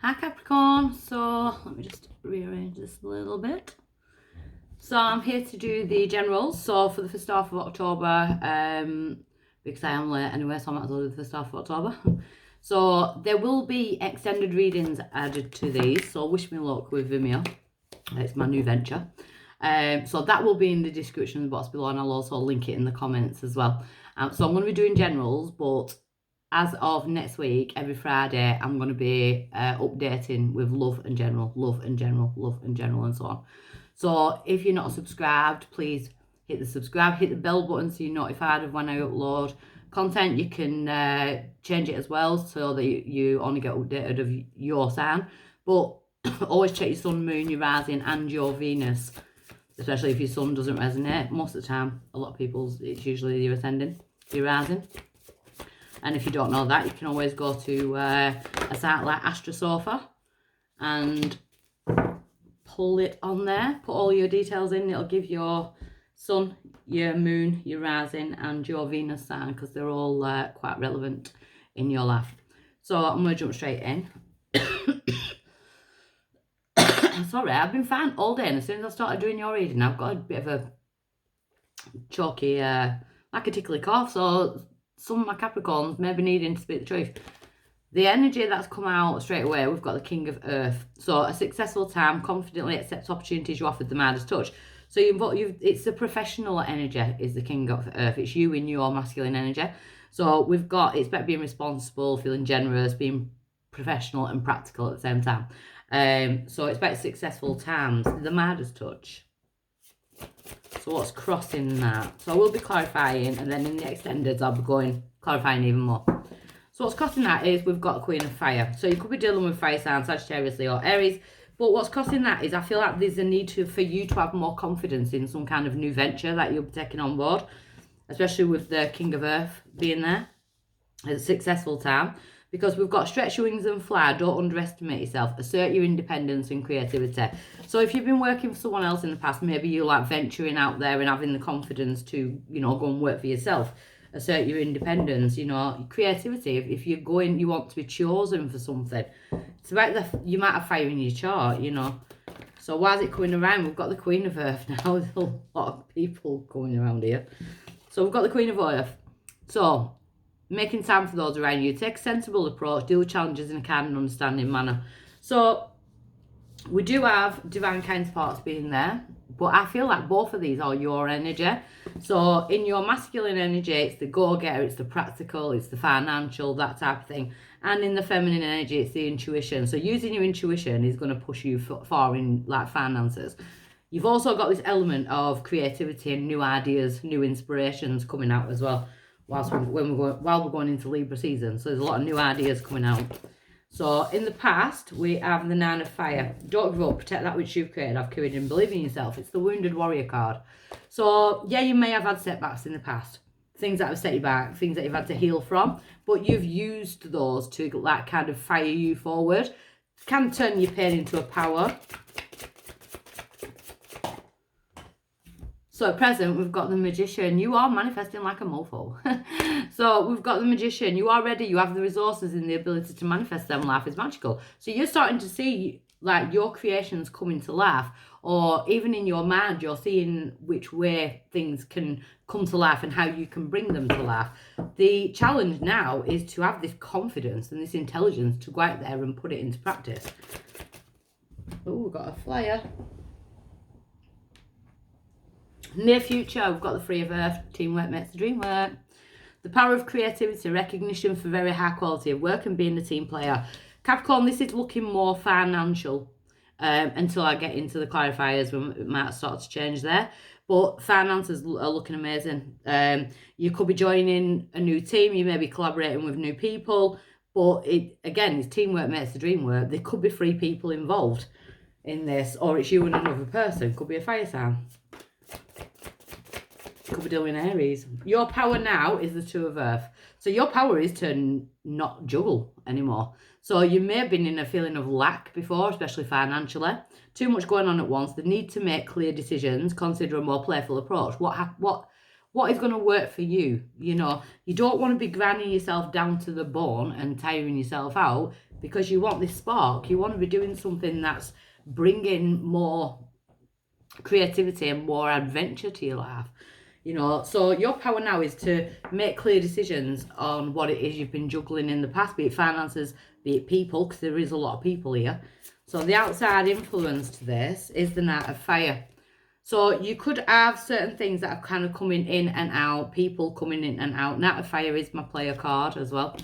Hi Capricorn, so let me just rearrange this a little bit. So I'm here to do the generals, so for the first half of October, because I am late anyway, so I might as well do the first half of October. So there will be extended readings added to these, so wish me luck with Vimeo. It's my new venture. So that will be in the description box below, and I'll also link it in the comments as well. So I'm going to be doing generals, but as of next week, every Friday, I'm going to be updating with love and general, love and general, love and general, and so on. So if you're not subscribed, please hit the subscribe, hit the bell button so you're notified of when I upload content. You can change it as well so that you only get updated of your sign. But always check your sun, moon, your rising, and your Venus, especially if your sun doesn't resonate. Most of the time, a lot of people's, it's usually your ascending, your rising. And if you don't know that, you can always go to a site like Astrosofa and pull it on there. Put all your details in. It'll give your sun, your moon, your rising, and your Venus sign, because they're all quite relevant in your life. So I'm going to jump straight in. Sorry, I've been fine all day, and as soon as I started doing your reading, I've got a bit of a choky, like a tickly cough, so some of my Capricorns may be needing to speak the truth. The energy that's come out straight away, we've got the King of Earth. So a successful time, confidently accept opportunities you offered the Midas touch. So it's the professional energy is the King of Earth. It's you in your masculine energy. So we've got, it's about being responsible, feeling generous, being professional and practical at the same time. So it's about successful times, the Midas touch. So what's crossing that? So I will be clarifying, and then in the extendeds I'll be clarifying even more. So what's crossing that is we've got a Queen of Fire. So you could be dealing with fire signs, Sagittarius, Leo, Aries. But what's crossing that is I feel like there's a need for you to have more confidence in some kind of new venture that you'll be taking on board, especially with the King of Earth being there. It's a successful time. Because we've got stretch your wings and fly, don't underestimate yourself, assert your independence and creativity. So if you've been working for someone else in the past, maybe you're like venturing out there and having the confidence to, you know, go and work for yourself. Assert your independence, you know, creativity. If you're going, you want to be chosen for something. It's about you might have fire in your chart, you know. So why is it coming around? We've got the Queen of Earth now. There's a lot of people coming around here. So we've got the Queen of Earth. So making time for those around you. Take a sensible approach. Deal with challenges in a kind and understanding manner. So we do have divine counterparts being there, but I feel like both of these are your energy. So in your masculine energy, it's the go-getter, it's the practical, it's the financial, that type of thing. And in the feminine energy, it's the intuition. So using your intuition is going to push you far in like finances. You've also got this element of creativity and new ideas, new inspirations coming out as well. While we're going into Libra season. So there's a lot of new ideas coming out. So in the past, we have the Nine of Fire. Don't give up, protect that which you've created, have courage and believe in yourself. It's the Wounded Warrior card. So yeah, you may have had setbacks in the past. Things that have set you back, things that you've had to heal from. But you've used those to like kind of fire you forward. Can turn your pain into a power. So at present, we've got the Magician. You are manifesting like a mofo. So we've got the Magician. You are ready. You have the resources and the ability to manifest them. Life is magical. So you're starting to see like your creations coming to life, or even in your mind, you're seeing which way things can come to life and how you can bring them to life. The challenge now is to have this confidence and this intelligence to go out there and put it into practice. Oh, we've got a flyer. Near future, we've got the Three of Earth. Teamwork makes the dream work. The power of creativity, recognition for very high quality of work and being a team player. Capricorn, this is looking more financial until I get into the clarifiers. We might start to change there. But finances are looking amazing. You could be joining a new team. You may be collaborating with new people. But again, it's teamwork makes the dream work. There could be 3 people involved in this. Or it's you and another person. Could be a fire sign. Could be doing Aries. Your power now is the Two of Earth. So your power is to not juggle anymore. So you may have been in a feeling of lack before, especially financially. Too much going on at once. The need to make clear decisions. Consider a more playful approach. What is going to work for you? You know, you don't want to be grinding yourself down to the bone and tiring yourself out. because you want this spark. You want to be doing something that's bringing more creativity and more adventure to your life. So your power now is to make clear decisions on what it is you've been juggling in the past, be it finances, be it people, because there is a lot of people here. So the outside influence to this is the Knight of Fire. So you could have certain things that are kind of coming in and out, people coming in and out. Knight of Fire is my player card as well.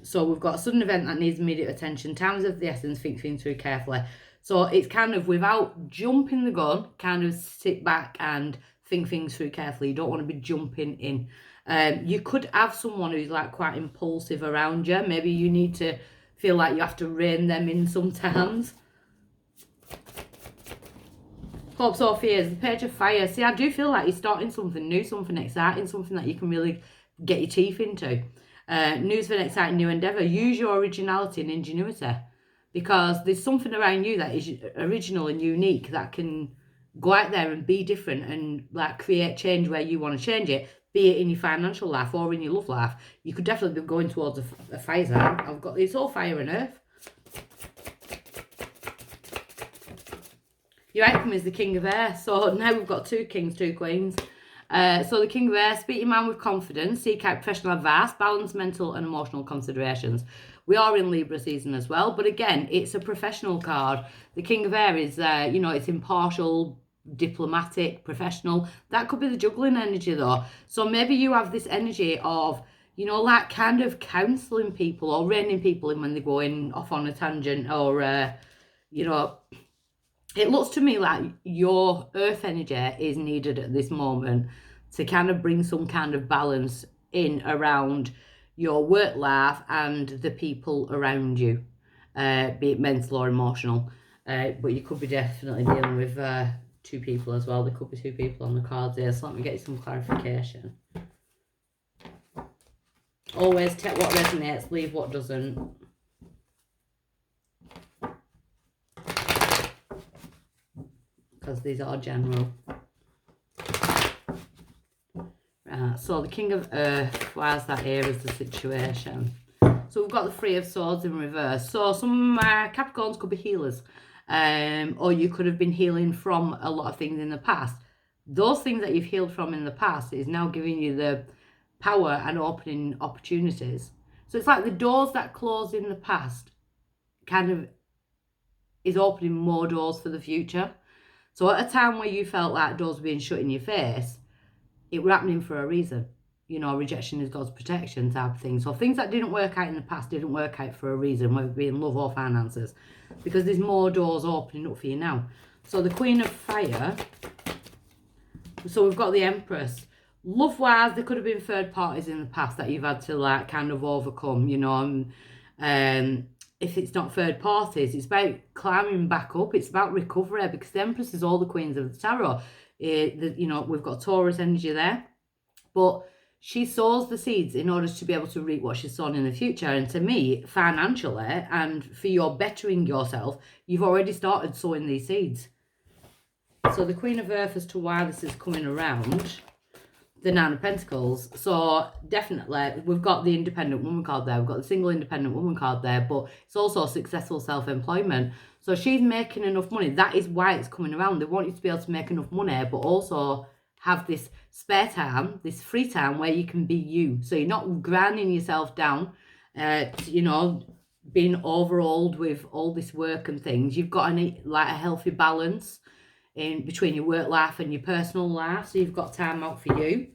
So we've got a sudden event that needs immediate attention, times of the essence, think things through carefully. So it's kind of, without jumping the gun, kind of sit back and think things through carefully. You don't want to be jumping in. You could have someone who's like quite impulsive around you. Maybe you need to feel like you have to rein them in sometimes. Hopes or fears, the Page of Fire. See, I do feel like you're starting something new, something exciting, something that you can really get your teeth into. News of an exciting new endeavour. Use your originality and ingenuity, because there's something around you that is original and unique that can go out there and be different and like create change where you want to change it, be it in your financial life or in your love life. You could definitely be going towards a fire sign. It's all fire and earth. Your outcome is the King of Air. So now we've got 2 kings, 2 queens. So the King of Air, speak your mind with confidence, seek out professional advice, balance mental and emotional considerations. We are in Libra season as well, but again, it's a professional card. The King of Air is, it's impartial, diplomatic, professional. That could be the juggling energy though. So maybe you have this energy of, like kind of counselling people or reining people in when they're going off on a tangent, or, it looks to me like your earth energy is needed at this moment to kind of bring some kind of balance in around your work life and the people around you, be it mental or emotional. But you could be definitely dealing with 2 people as well. There could be 2 people on the cards here, so let me get you some clarification. Always take what resonates, leave what doesn't. Because these are general. Right, so the King of Earth, why is that here as the situation? So we've got the 3 of Swords in reverse. So some Capricorns could be healers. Or you could have been healing from a lot of things in the past. Those things that you've healed from in the past is now giving you the power and opening opportunities. So it's like the doors that closed in the past kind of is opening more doors for the future. So at a time where you felt like doors were being shut in your face, it were happening for a reason. Rejection is God's protection type of thing. So things that didn't work out in the past didn't work out for a reason, whether it be in love or finances, because there's more doors opening up for you now. So the Queen of Fire. So we've got the Empress. Love-wise, there could have been third parties in the past that you've had to like kind of overcome, if it's not third parties, it's about climbing back up. It's about recovery, because the Empress is all the queens of the tarot. We've got Taurus energy there, but she sows the seeds in order to be able to reap what she's sown in the future. And to me, financially and for your bettering yourself, you've already started sowing these seeds. So the Queen of Earth, as to why this is coming around, the 9 of Pentacles. So definitely we've got the independent woman card there, we've got the single independent woman card there, but it's also successful self-employment. So she's making enough money. That is why it's coming around. They want you to be able to make enough money, but also have this spare time, this free time where you can be you. So you're not grinding yourself down, being overhauled with all this work and things. You've got a healthy balance in between your work life and your personal life. So you've got time out for you.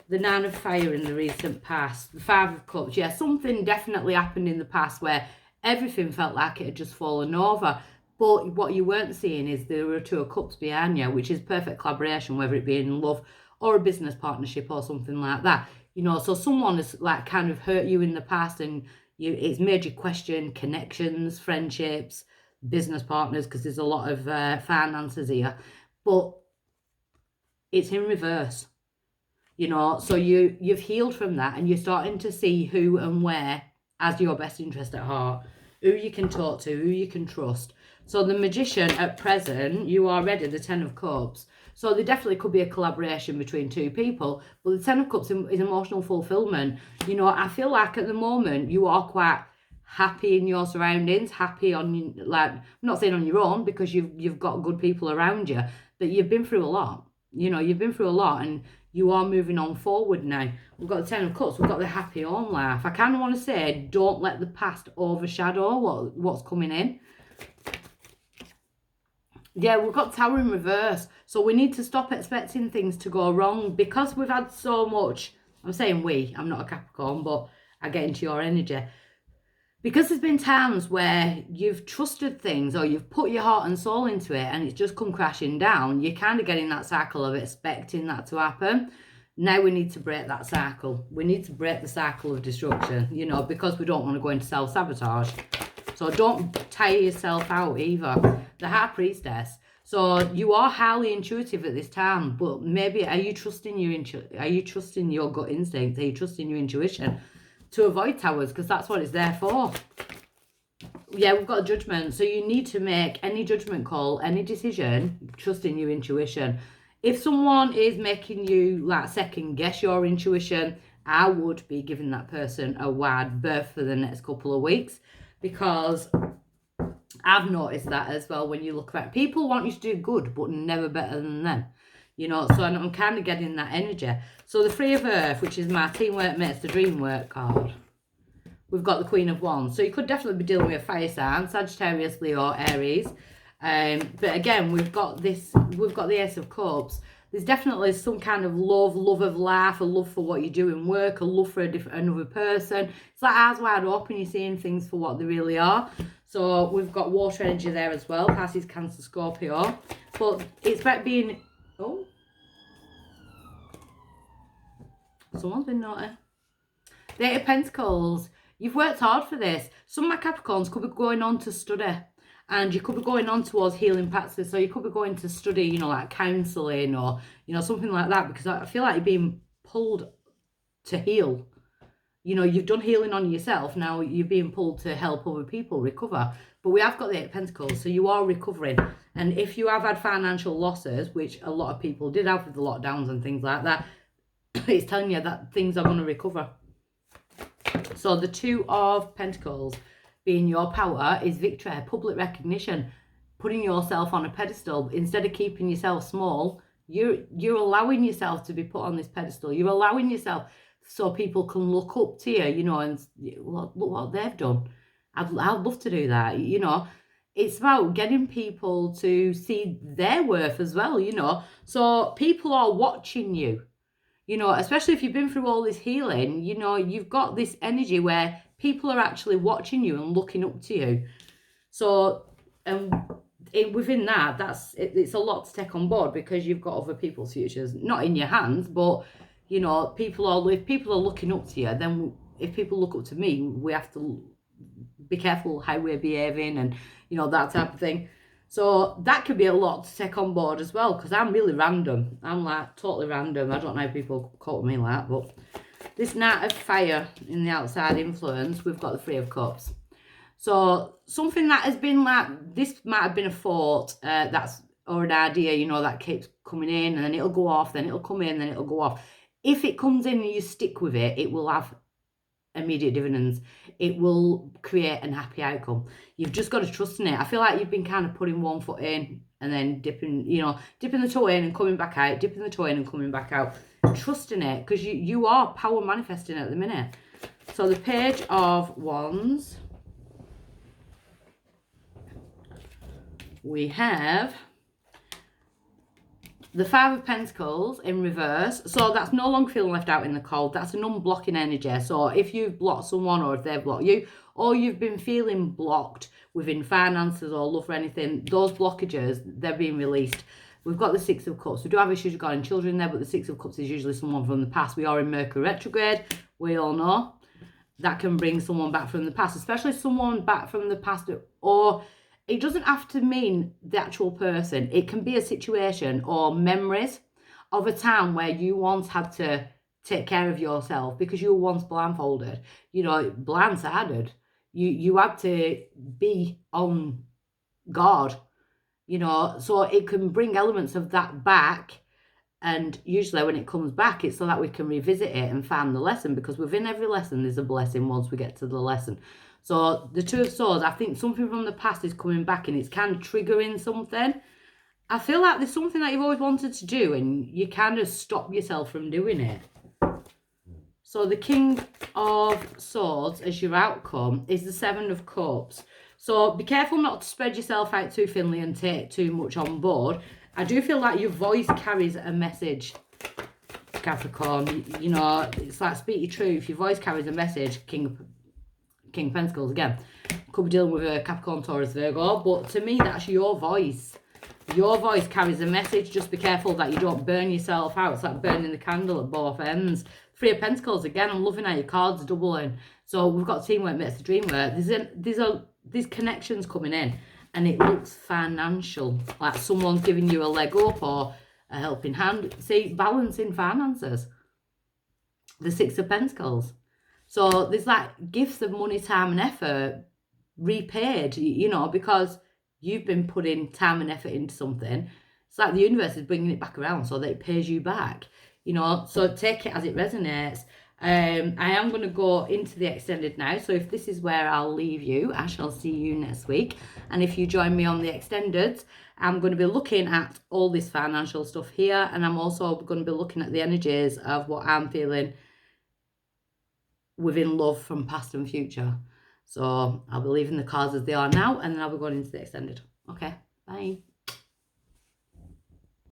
The 9 of Fire in the recent past. The 5 of Cups. Yeah, something definitely happened in the past where everything felt like it had just fallen over. But what you weren't seeing is there were 2 of Cups behind you, which is perfect collaboration, whether it be in love or a business partnership or something like that. So someone has like kind of hurt you in the past, and it's made you question connections, friendships, business partners, because there's a lot of finances here. But it's in reverse. So you've healed from that, and you're starting to see who and where as your best interest at heart, who you can talk to, who you can trust. So the Magician at present, you are ready, the 10 of Cups. So there definitely could be a collaboration between 2 people, but the 10 of Cups is emotional fulfillment. I feel like at the moment you are quite happy in your surroundings, happy on, like, I'm not saying on your own, because you've got good people around you, but you've been through a lot. You know, you've been through a lot, and you are moving on forward now. We've got the Ten of Cups, we've got the happy home life. I kind of want to say, don't let the past overshadow what's coming in. Yeah, we've got Tower in reverse. So we need to stop expecting things to go wrong, because we've had so much. I'm saying we, I'm not a Capricorn, but I get into your energy. Because there's been times where you've trusted things, or you've put your heart and soul into it, and it's just come crashing down. You're kind of getting that cycle of expecting that to happen. Now we need to break that cycle. We need to break the cycle of destruction, you know, because we don't want to go into self-sabotage. So don't tire yourself out either. The High Priestess. So you are highly intuitive at this time, but maybe are you trusting your gut instinct? Are you trusting your intuition to avoid towers? Because that's what it's there for. Yeah, we've got a Judgment. So you need to make any judgment call, any decision, trusting your intuition. If someone is making you like second guess your intuition, I would be giving that person a wide berth for the next couple of weeks, because I've noticed that as well. When you look at people want you to do good, but never better than them, you know. So I'm kind of getting that energy. So the Three of Earth, which is my teamwork makes the dream work card, we've got the Queen of Wands. So you could definitely be dealing with a fire sign, Sagittarius, Leo, Aries. But again, we've got the Ace of Cups. There's definitely some kind of love of life, a love for what you do in work, a love for another person. It's like eyes wide open, you're seeing things for what they really are. So we've got water energy there as well, Pisces, Cancer, Scorpio. But it's about being, oh, someone's been naughty. The Eight of Pentacles. You've worked hard for this. Some of my Capricorns could be going on to study, and you could be going on towards healing practices. So you could be going to study, you know, like counselling, or, you know, something like that, because I feel like you're being pulled to heal. You know, you've done healing on yourself. Now you're being pulled to help other people recover. But we have got the Eight of Pentacles, so you are recovering. And if you have had financial losses, which a lot of people did have with the lockdowns and things like that, it's telling you that things are going to recover. So the Two of Pentacles being your power is victory, public recognition, putting yourself on a pedestal. Instead of keeping yourself small, you're allowing yourself to be put on this pedestal. You're allowing yourself so people can look up to you, you know, and look what they've done. I'd love to do that, you know. It's about getting people to see their worth as well, you know. So people are watching you. You know, especially if you've been through all this healing, you know, you've got this energy where people are actually watching you and looking up to you. So, within that, it's a lot to take on board, because you've got other people's futures, not in your hands, but, you know, if people are looking up to you, then if people look up to me, we have to be careful how we're behaving, and, you know, that type of thing. So that could be a lot to take on board as well, because I'm really random. I'm like totally random. I don't know how people call me like that, but this Knight of Fire in the outside influence, we've got the Three of Cups. So something that has been like, this might have been a thought, that's, or an idea, you know, that keeps coming in, and then it'll go off, then it'll come in, then it'll go off. If it comes in and you stick with it, it will have immediate dividends. It will create an happy outcome. You've just got to trust in it. I feel like you've been kind of putting one foot in and then dipping the toe in and coming back out, dipping the toe in and coming back out. Trust in it, because you are power manifesting at the minute. So the Page of Wands, we have the Five of Pentacles in reverse. So that's no longer feeling left out in the cold. That's an unblocking energy. So if you've blocked someone, or if they've blocked you, or you've been feeling blocked within finances or love or anything, those blockages, they're being released. We've got the Six of Cups. We do have issues regarding children there, but the Six of Cups is usually someone from the past. We are in Mercury retrograde. We all know that can bring someone back from the past, especially someone back from the past, or it doesn't have to mean the actual person. It can be a situation or memories of a time where you once had to take care of yourself because you were once blindfolded, you know, blindsided. You had to be on guard, you know, so it can bring elements of that back, And usually when it comes back, it's so that we can revisit it and find the lesson, because within every lesson, there's a blessing once we get to the lesson. So the Two of Swords, I think something from the past is coming back and it's kind of triggering something. I feel like there's something that you've always wanted to do and you kind of stop yourself from doing it. So the King of Swords as your outcome is the Seven of Cups. So be careful not to spread yourself out too thinly and take too much on board. I do feel like your voice carries a message, Capricorn. You know, it's like speak your truth. Your voice carries a message, King of Pentacles again. Could be dealing with a Capricorn, Taurus, Virgo. But to me, that's your voice. Your voice carries a message. Just be careful that you don't burn yourself out. It's like burning the candle at both ends. Three of Pentacles, again, I'm loving how your cards are doubling. So we've got teamwork makes the dream work. There's connections coming in. And it looks financial. Like someone's giving you a leg up or a helping hand. See, balancing finances. The Six of Pentacles. So there's like gifts of money, time and effort repaid, you know, because you've been putting time and effort into something. It's like the universe is bringing it back around so that it pays you back, you know. So take it as it resonates. I am going to go into the extended now. So if this is where I'll leave you, I shall see you next week. And if you join me on the extended, I'm going to be looking at all this financial stuff here. And I'm also going to be looking at the energies of what I'm feeling within love from past and future. So I'll be leaving the cards as they are now, and then I'll be going into the extended. Okay, bye.